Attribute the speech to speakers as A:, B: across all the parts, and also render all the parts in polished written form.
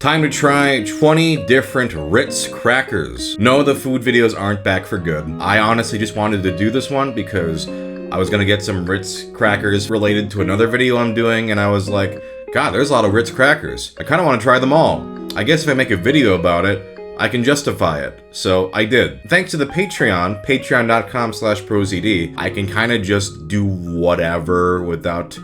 A: Time to try 20 different Ritz crackers. No, the food videos aren't back for good. I honestly just wanted to do this one because I was gonna get some Ritz crackers related to another video I'm doing, and I was like, God, there's a lot of Ritz crackers. I kinda wanna try them all. I guess if I make a video about it, I can justify it. So I did. Thanks to the Patreon, patreon.com/ProZD, I can kinda just do whatever without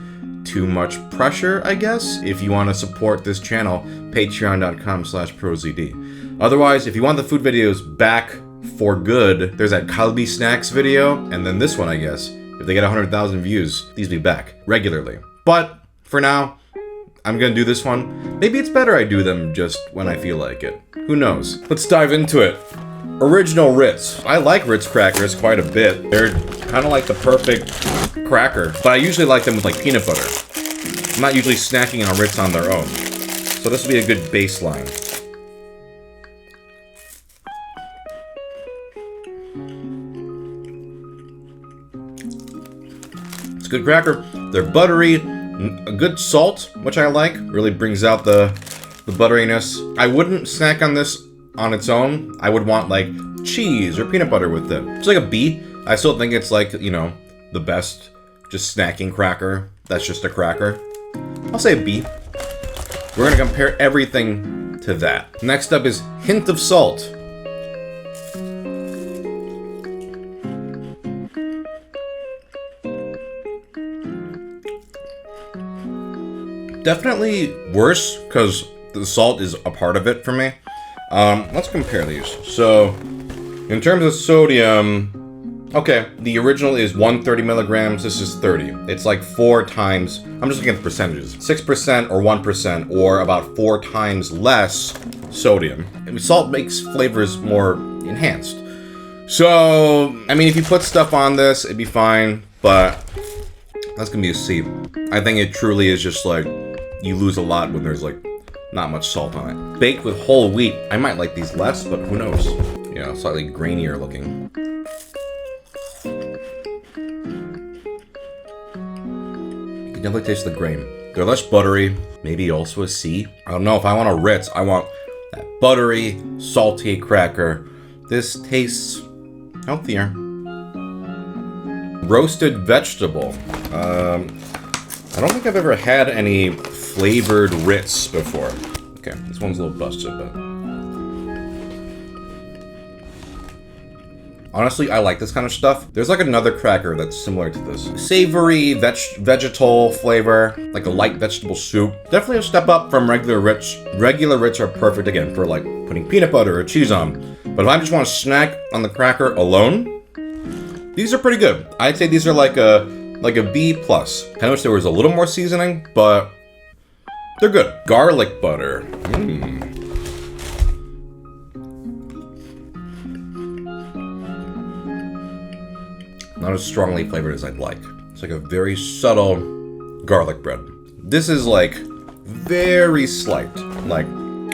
A: too much pressure, I guess. If you want to support this channel, patreon.com/ProZD. Otherwise, if you want the food videos back for good, there's that Kalbi Snacks video, and then this one, I guess. If they get 100,000 views, these will be back regularly. But for now, I'm gonna do this one. Maybe it's better I do them just when I feel like it. Who knows? Let's dive into it. Original Ritz. I like Ritz crackers quite a bit. They're kind of like the perfect cracker, but I usually like them with like peanut butter. I'm not usually snacking on Ritz on their own. So this will be a good baseline. It's a good cracker. They're buttery, a good salt, which I like. Really brings out the butteriness. I wouldn't snack on this on its own. I would want like cheese or peanut butter with it. It's like a B. I still think it's like, you know, the best just snacking cracker. That's just a cracker. I'll say a B. We're gonna compare everything to that. Next up is hint of salt. Definitely worse because the salt is a part of it for me. Let's compare these. So, in terms of sodium, okay, the original is 130 milligrams, this is 30. It's like 4 times, I'm just looking at the percentages, 6% or 1%, or about 4 times less sodium. And salt makes flavors more enhanced. So, I mean, if you put stuff on this, it'd be fine, but that's gonna be a C. I think it truly is just like, you lose a lot when there's like not much salt on it. Baked with whole wheat. I might like these less, but who knows? Yeah, slightly grainier looking. You can definitely taste the grain. They're less buttery. Maybe also a C. I don't know. If I want a Ritz, I want that buttery, salty cracker. This tastes healthier. Roasted vegetable. I don't think I've ever had any flavored Ritz before. Okay, this one's a little busted, but honestly, I like this kind of stuff. There's like another cracker that's similar to this. Savory, vegetal flavor, like a light vegetable soup. Definitely a step up from regular Ritz. Regular Ritz are perfect, again, for like putting peanut butter or cheese on. But if I just want to snack on the cracker alone, these are pretty good. I'd say these are like a B+. I wish there was a little more seasoning, but they're good. Garlic butter. Not as strongly flavored as I'd like. It's like a very subtle garlic bread. This is like very slight. Like,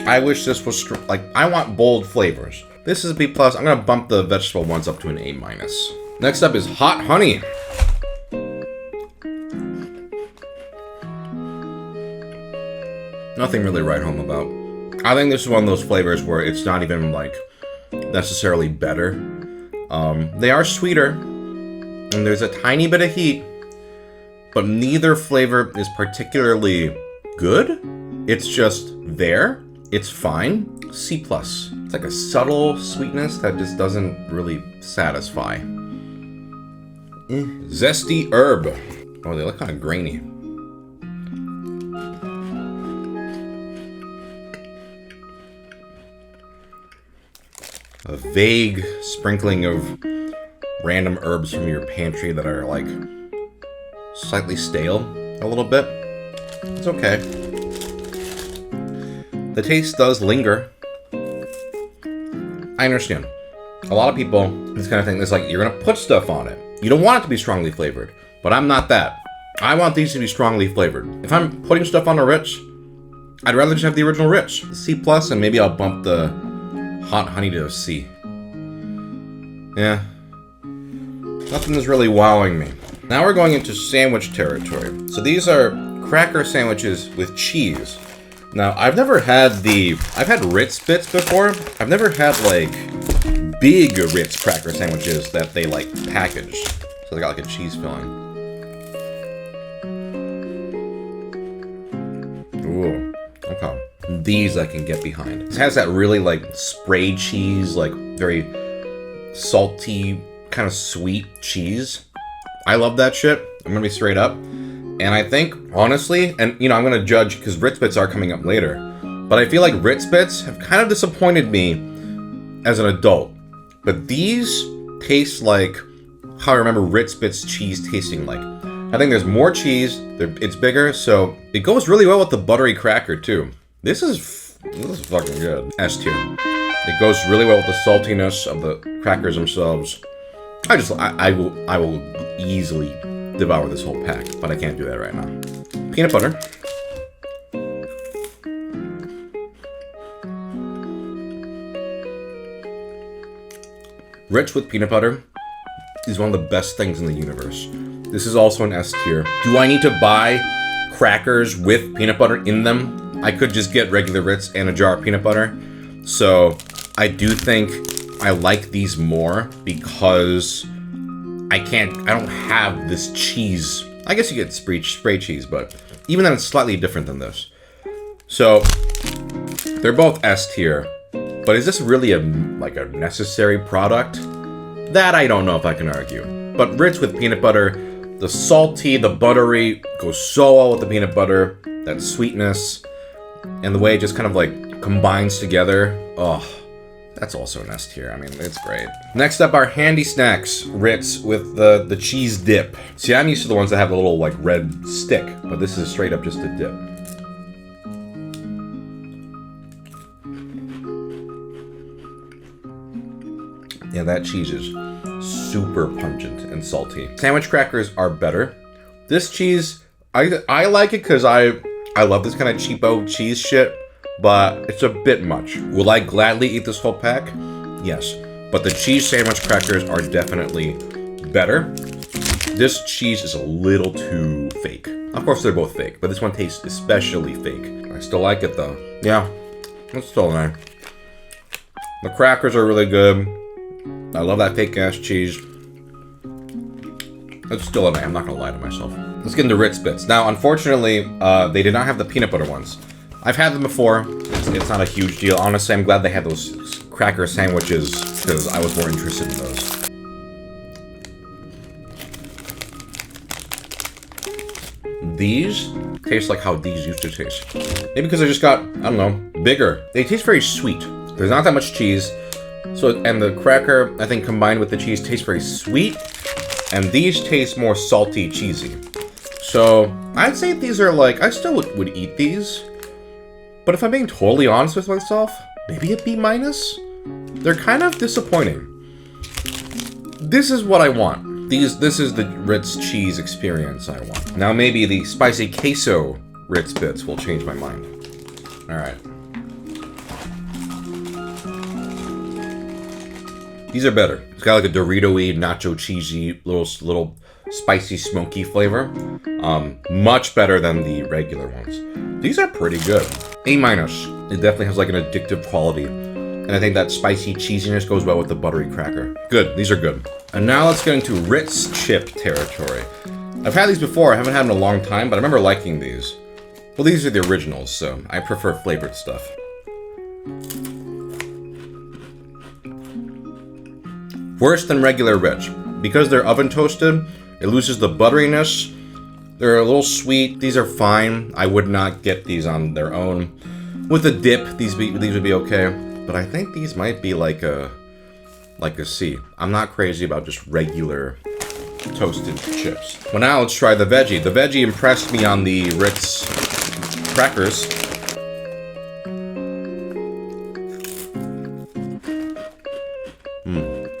A: I wish this was like, I want bold flavors. This is a B+. I'm gonna bump the vegetable ones up to an A-. Next up is hot honey. Nothing really to write home about. I think this is one of those flavors where it's not even like necessarily better. They are sweeter, and there's a tiny bit of heat, but neither flavor is particularly good. It's just there. It's fine. C+. It's like a subtle sweetness that just doesn't really satisfy. Zesty herb. Oh, they look kind of grainy. A vague sprinkling of random herbs from your pantry that are like slightly stale a little bit. It's okay. The taste does linger. I understand. A lot of people, this kind of thing, is like, you're gonna put stuff on it. You don't want it to be strongly flavored, but I'm not that. I want these to be strongly flavored. If I'm putting stuff on a Ritz, I'd rather just have the original Ritz. C+, and maybe I'll bump the hot honey to a C. Yeah. Nothing is really wowing me. Now we're going into sandwich territory. So these are cracker sandwiches with cheese. Now, I've had Ritz bits before. I've never had, like, big Ritz cracker sandwiches that they, like, packaged. So they got, like, a cheese filling. Ooh, okay. These I can get behind. It has that really, like, sprayed cheese, like, very salty, kind of sweet cheese. I love that shit. I'm gonna be straight up. And I think, honestly, and, you know, I'm gonna judge, because Ritz bits are coming up later, but I feel like Ritz bits have kind of disappointed me as an adult. But these taste like how I remember Ritz bits cheese tasting like. I think there's more cheese, it's bigger, so it goes really well with the buttery cracker, too. This is fucking good. S tier. It goes really well with the saltiness of the crackers themselves. I will easily devour this whole pack, but I can't do that right now. Peanut butter. Rich with peanut butter is one of the best things in the universe. This is also an S tier. Do I need to buy crackers with peanut butter in them? I could just get regular Ritz and a jar of peanut butter. So I do think I like these more because I don't have this cheese. I guess you get spray cheese, but even then it's slightly different than this. So they're both S tier, but is this really a necessary product? That I don't know if I can argue. But Ritz with peanut butter, the salty, the buttery goes so well with the peanut butter, that sweetness, and the way it just kind of like combines together. Oh, that's also an S tier. I mean, it's great. Next up are handy snacks. Ritz with the cheese dip. See, I'm used to the ones that have a little like red stick, but this is straight up just a dip. Yeah, that cheese is super pungent and salty. Sandwich crackers are better. This cheese, I like it because I love this kind of cheapo cheese shit, but it's a bit much. Will I gladly eat this whole pack? Yes. But the cheese sandwich crackers are definitely better. This cheese is a little too fake. Of course, they're both fake, but this one tastes especially fake. I still like it though. Yeah, it's still nice. The crackers are really good. I love that fake ass cheese. It's still an A, I'm not gonna lie to myself. Let's get into Ritz bits. Now, unfortunately, they did not have the peanut butter ones. I've had them before. It's not a huge deal. Honestly, I'm glad they had those cracker sandwiches because I was more interested in those. These taste like how these used to taste. Maybe because I just got, I don't know, bigger. They taste very sweet. There's not that much cheese. So, and the cracker, I think, combined with the cheese tastes very sweet. And these taste more salty, cheesy. So, I'd say these are like, I still would eat these. But if I'm being totally honest with myself, maybe a B-. They're kind of disappointing. This is what I want. This is the Ritz cheese experience I want. Now maybe the spicy queso Ritz bits will change my mind. Alright. These are better. It's got like a Dorito-y, nacho cheesy, little spicy, smoky flavor. Much better than the regular ones. These are pretty good. A-. It definitely has like an addictive quality. And I think that spicy cheesiness goes well with the buttery cracker. Good, these are good. And now let's get into Ritz chip territory. I've had these before, I haven't had them in a long time, but I remember liking these. Well, these are the originals, so I prefer flavored stuff. Worse than regular Ritz. Because they're oven toasted, it loses the butteriness. They're a little sweet. These are fine. I would not get these on their own. With a dip, these would be okay. But I think these might be like a C. I'm not crazy about just regular toasted chips. Well, now let's try the veggie. The veggie impressed me on the Ritz crackers.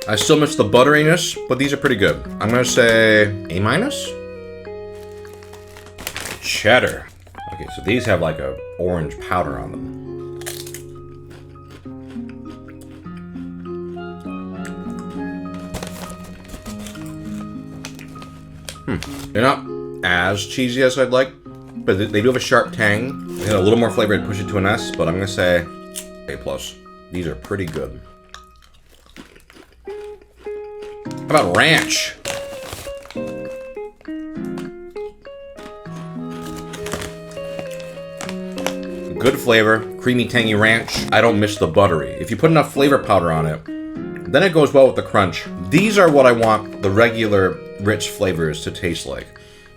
A: I still miss the butteriness, but these are pretty good. I'm gonna say A-. Cheddar. Okay, so these have like a orange powder on them. They're not as cheesy as I'd like, but they do have a sharp tang. If it had a little more flavor, I'd push it to an S, but I'm gonna say A+. These are pretty good. How about ranch? Good flavor, creamy, tangy ranch. I don't miss the buttery. If you put enough flavor powder on it, then it goes well with the crunch. These are what I want the regular Ritz flavors to taste like.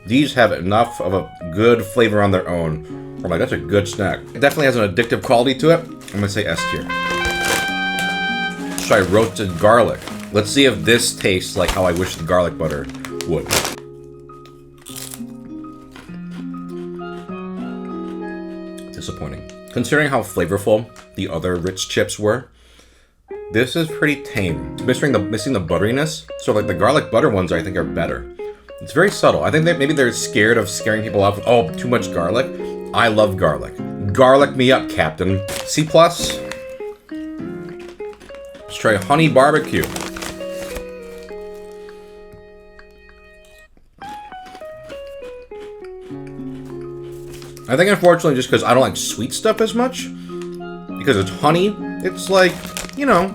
A: These have enough of a good flavor on their own. I'm like, that's a good snack. It definitely has an addictive quality to it. I'm gonna say S tier. Let's try roasted garlic. Let's see if this tastes like how I wish the garlic butter would. Disappointing. Considering how flavorful the other Ritz chips were, this is pretty tame. Missing the butteriness. So like the garlic butter ones I think are better. It's very subtle. I think that maybe they're scared of scaring people off with, oh, too much garlic. I love garlic. Garlic me up, Captain. C+. Let's try honey barbecue. I think unfortunately just because I don't like sweet stuff as much, because it's honey, it's like, you know,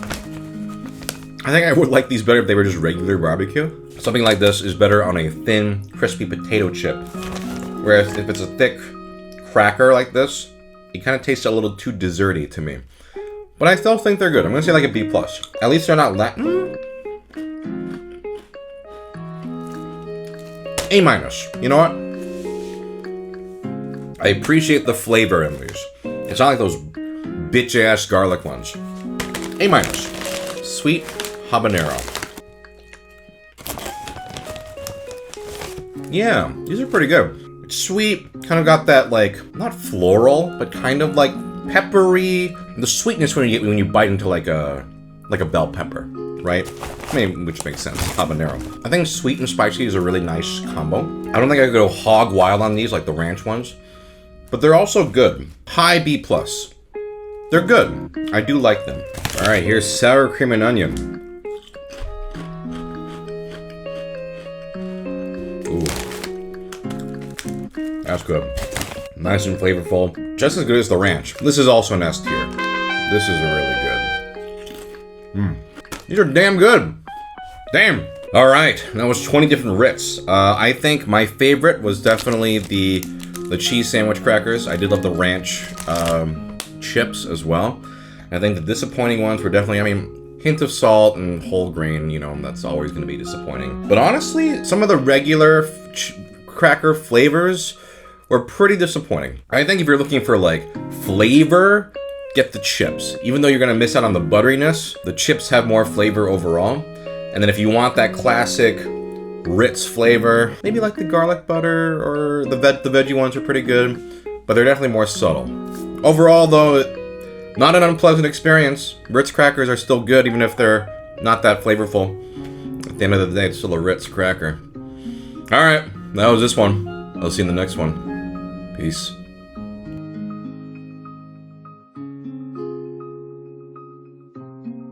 A: I think I would like these better if they were just regular barbecue. Something like this is better on a thin, crispy potato chip. Whereas if it's a thick cracker like this, it kind of tastes a little too desserty to me. But I still think they're good. I'm gonna say like a B+. At least they're not A-. You know what? I appreciate the flavor in these. It's not like those bitch-ass garlic ones. A-. Sweet habanero. Yeah, these are pretty good. It's sweet, kind of got that like, not floral, but kind of like peppery. The sweetness when you bite into like a bell pepper, right? I mean, which makes sense, habanero. I think sweet and spicy is a really nice combo. I don't think I could go hog wild on these like the ranch ones, but they're also good. High B+. They're good. I do like them. All right, here's sour cream and onion. Ooh. That's good. Nice and flavorful. Just as good as the ranch. This is also an S tier. This is really good. These are damn good. Damn. All right, that was 20 different Ritz. I think my favorite was definitely the cheese sandwich crackers. I did love the ranch chips as well. I think the disappointing ones were definitely, I mean, hint of salt and whole grain, you know, that's always going to be disappointing. But honestly, some of the regular cracker flavors were pretty disappointing. I think if you're looking for like flavor, get the chips. Even though you're going to miss out on the butteriness, the chips have more flavor overall. And then if you want that classic Ritz flavor, maybe like the garlic butter or the veggie ones are pretty good, but they're definitely more subtle. Overall though, not an unpleasant experience. Ritz crackers are still good even if they're not that flavorful. At the end of the day, it's still a Ritz cracker. Alright, that was this one. I'll see you in the next one. Peace.